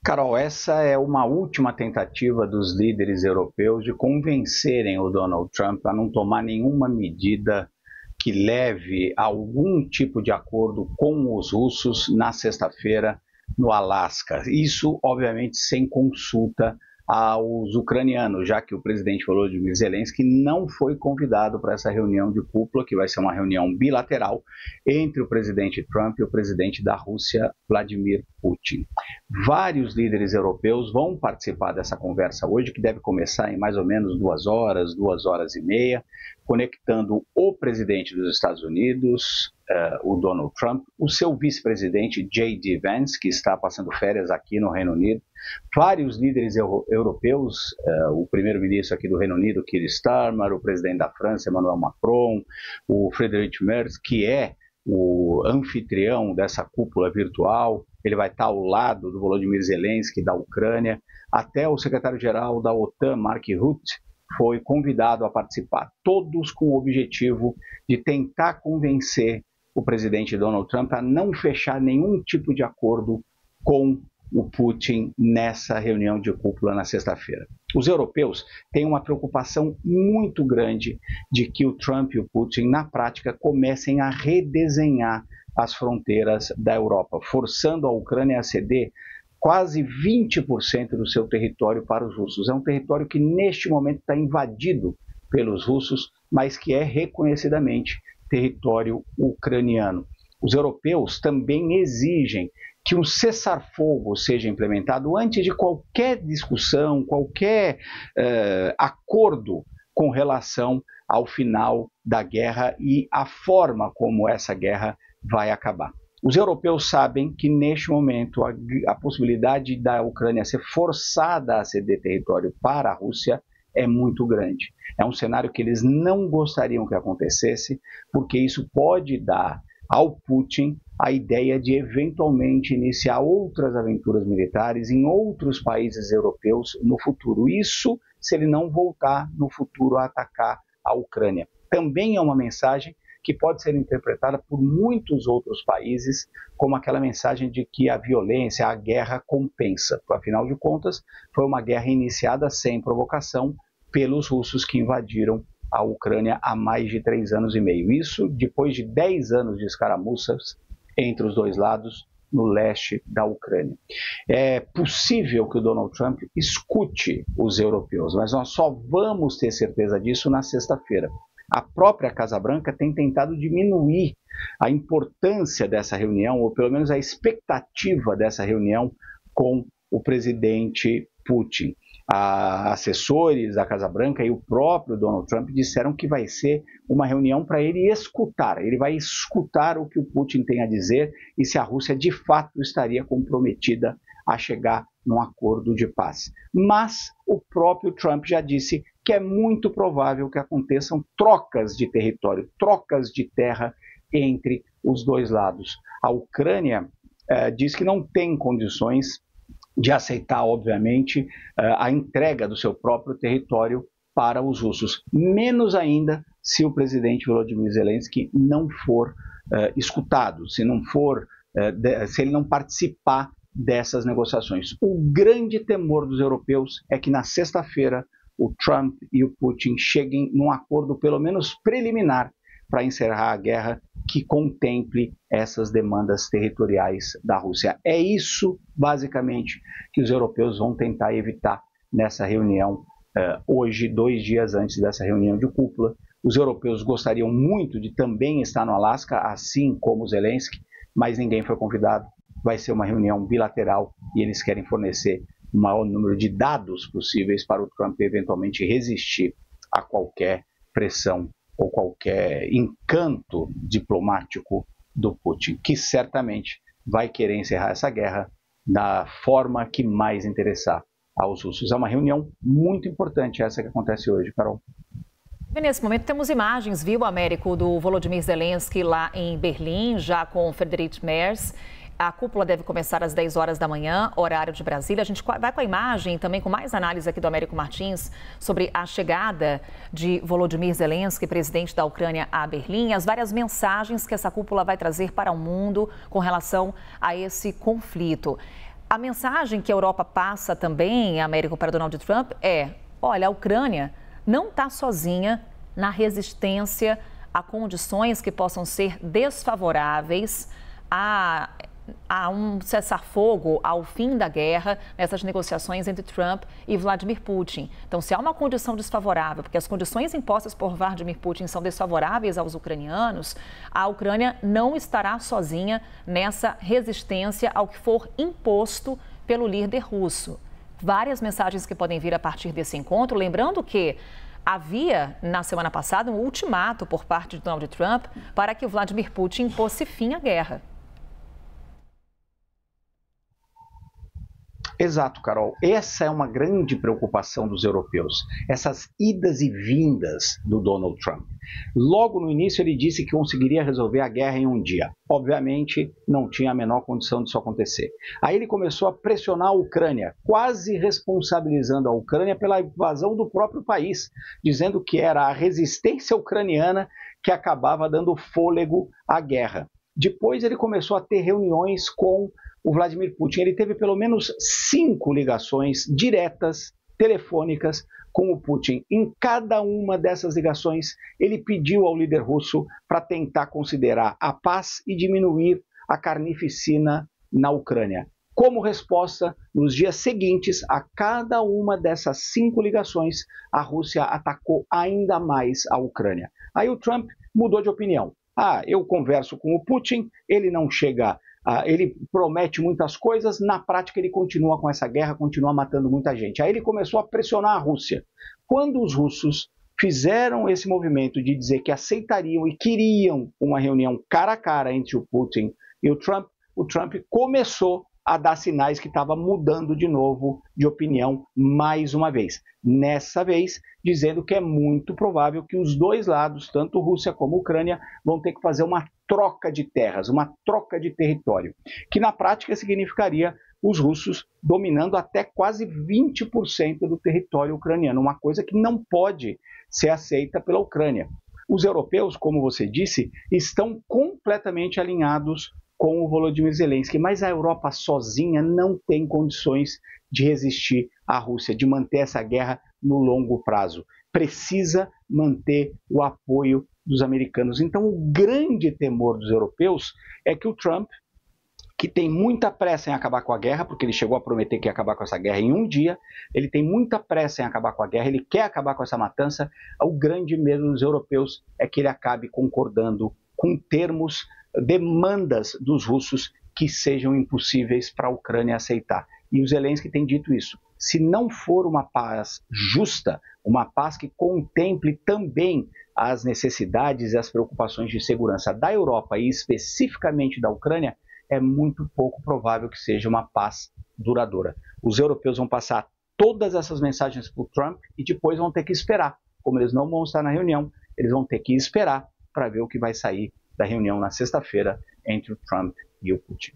Carol, essa é uma última tentativa dos líderes europeus de convencerem o Donald Trump a não tomar nenhuma medida que leve a algum tipo de acordo com os russos na sexta-feira no Alasca. Isso, obviamente, sem consulta aos ucranianos, já que o presidente Volodymyr Zelensky não foi convidado para essa reunião de cúpula, que vai ser uma reunião bilateral entre o presidente Trump e o presidente da Rússia, Vladimir Putin. Vários líderes europeus vão participar dessa conversa hoje, que deve começar em mais ou menos 2 horas e meia, conectando o presidente dos Estados Unidos, o Donald Trump, o seu vice-presidente J.D. Vance, que está passando férias aqui no Reino Unido, vários líderes europeus, o primeiro-ministro aqui do Reino Unido, Keir Starmer, o presidente da França, Emmanuel Macron, o Friedrich Merz, que é o anfitrião dessa cúpula virtual, ele vai estar ao lado do Volodymyr Zelensky da Ucrânia, até o secretário-geral da OTAN, Mark Rutte, foi convidado a participar, todos com o objetivo de tentar convencer o presidente Donald Trump a não fechar nenhum tipo de acordo com o Putin nessa reunião de cúpula na sexta-feira. Os europeus têm uma preocupação muito grande de que o Trump e o Putin, na prática, comecem a redesenhar as fronteiras da Europa, forçando a Ucrânia a ceder quase 20% do seu território para os russos. É um território que neste momento está invadido pelos russos, mas que é reconhecidamente território ucraniano. Os europeus também exigem que um cessar-fogo seja implementado antes de qualquer discussão, qualquer acordo com relação ao final da guerra e a forma como essa guerra vai acabar. Os europeus sabem que, neste momento, a possibilidade da Ucrânia ser forçada a ceder território para a Rússia é muito grande. É um cenário que eles não gostariam que acontecesse, porque isso pode dar ao Putin a ideia de eventualmente iniciar outras aventuras militares em outros países europeus no futuro. Isso se ele não voltar no futuro a atacar a Ucrânia. Também é uma mensagem que pode ser interpretada por muitos outros países como aquela mensagem de que a violência, a guerra compensa. Afinal de contas, foi uma guerra iniciada sem provocação pelos russos que invadiram a Ucrânia há mais de 3 anos e meio. Isso depois de 10 anos de escaramuças entre os dois lados no leste da Ucrânia. É possível que o Donald Trump escute os europeus, mas nós só vamos ter certeza disso na sexta-feira. A própria Casa Branca tem tentado diminuir a importância dessa reunião, ou pelo menos a expectativa dessa reunião com o presidente Putin. Assessores da Casa Branca e o próprio Donald Trump disseram que vai ser uma reunião para ele escutar. Ele vai escutar o que o Putin tem a dizer e se a Rússia de fato estaria comprometida a chegar num acordo de paz. Mas o próprio Trump já disse que é muito provável que aconteçam trocas de território, trocas de terra entre os dois lados. A Ucrânia diz que não tem condições de aceitar, obviamente, a entrega do seu próprio território para os russos. Menos ainda se o presidente Volodymyr Zelensky não for escutado, se ele não participar dessas negociações. O grande temor dos europeus é que na sexta-feira o Trump e o Putin cheguem num acordo pelo menos preliminar para encerrar a guerra que contemple essas demandas territoriais da Rússia. É isso, basicamente, que os europeus vão tentar evitar nessa reunião hoje, 2 dias antes dessa reunião de cúpula. Os europeus gostariam muito de também estar no Alasca, assim como Zelensky, mas ninguém foi convidado. Vai ser uma reunião bilateral e eles querem fornecer o maior número de dados possíveis para o Trump eventualmente resistir a qualquer pressão ou qualquer encanto diplomático do Putin, que certamente vai querer encerrar essa guerra da forma que mais interessar aos russos. É uma reunião muito importante essa que acontece hoje, Carol. E nesse momento temos imagens, viu, Américo, do Volodymyr Zelensky lá em Berlim, já com Friedrich Merz. A cúpula deve começar às 10 horas da manhã, horário de Brasília. A gente vai com a imagem também com mais análise aqui do Américo Martins sobre a chegada de Volodymyr Zelensky, presidente da Ucrânia, a Berlim, as várias mensagens que essa cúpula vai trazer para o mundo com relação a esse conflito. A mensagem que a Europa passa também, Américo, para Donald Trump é: olha, a Ucrânia não está sozinha na resistência a condições que possam ser desfavoráveis a um cessar-fogo, ao fim da guerra, nessas negociações entre Trump e Vladimir Putin. Então, se há uma condição desfavorável, porque as condições impostas por Vladimir Putin são desfavoráveis aos ucranianos, a Ucrânia não estará sozinha nessa resistência ao que for imposto pelo líder russo. Várias mensagens que podem vir a partir desse encontro, lembrando que havia, na semana passada, um ultimato por parte de Donald Trump para que o Vladimir Putin fosse fim à guerra. Exato, Carol. Essa é uma grande preocupação dos europeus, essas idas e vindas do Donald Trump. Logo no início ele disse que conseguiria resolver a guerra em um dia. Obviamente não tinha a menor condição disso acontecer. Aí ele começou a pressionar a Ucrânia, quase responsabilizando a Ucrânia pela invasão do próprio país, dizendo que era a resistência ucraniana que acabava dando fôlego à guerra. Depois ele começou a ter reuniões com o Vladimir Putin. Ele teve pelo menos 5 ligações diretas, telefônicas, com o Putin. Em cada uma dessas ligações, ele pediu ao líder russo para tentar considerar a paz e diminuir a carnificina na Ucrânia. Como resposta, nos dias seguintes a cada uma dessas 5 ligações, a Rússia atacou ainda mais a Ucrânia. Aí o Trump mudou de opinião. Eu converso com o Putin, ele não chega, ele promete muitas coisas, na prática ele continua com essa guerra, continua matando muita gente. Aí ele começou a pressionar a Rússia. Quando os russos fizeram esse movimento de dizer que aceitariam e queriam uma reunião cara a cara entre o Putin e o Trump começou a dar sinais que estava mudando de novo de opinião mais uma vez. Nessa vez, dizendo que é muito provável que os dois lados, tanto Rússia como Ucrânia, vão ter que fazer uma troca de terras, uma troca de território, que na prática significaria os russos dominando até quase 20% do território ucraniano, uma coisa que não pode ser aceita pela Ucrânia. Os europeus, como você disse, estão completamente alinhados com o Volodymyr Zelensky, mas a Europa sozinha não tem condições de resistir à Rússia, de manter essa guerra no longo prazo. Precisa manter o apoio dos americanos. Então, o grande temor dos europeus é que o Trump, que tem muita pressa em acabar com a guerra, porque ele chegou a prometer que ia acabar com essa guerra em um dia, ele tem muita pressa em acabar com a guerra, ele quer acabar com essa matança, o grande medo dos europeus é que ele acabe concordando com termos, demandas dos russos que sejam impossíveis para a Ucrânia aceitar. E o Zelensky tem dito isso. Se não for uma paz justa, uma paz que contemple também as necessidades e as preocupações de segurança da Europa e especificamente da Ucrânia, é muito pouco provável que seja uma paz duradoura. Os europeus vão passar todas essas mensagens para o Trump e depois vão ter que esperar. Como eles não vão estar na reunião, eles vão ter que esperar para ver o que vai sair da reunião na sexta-feira entre o Trump e o Putin.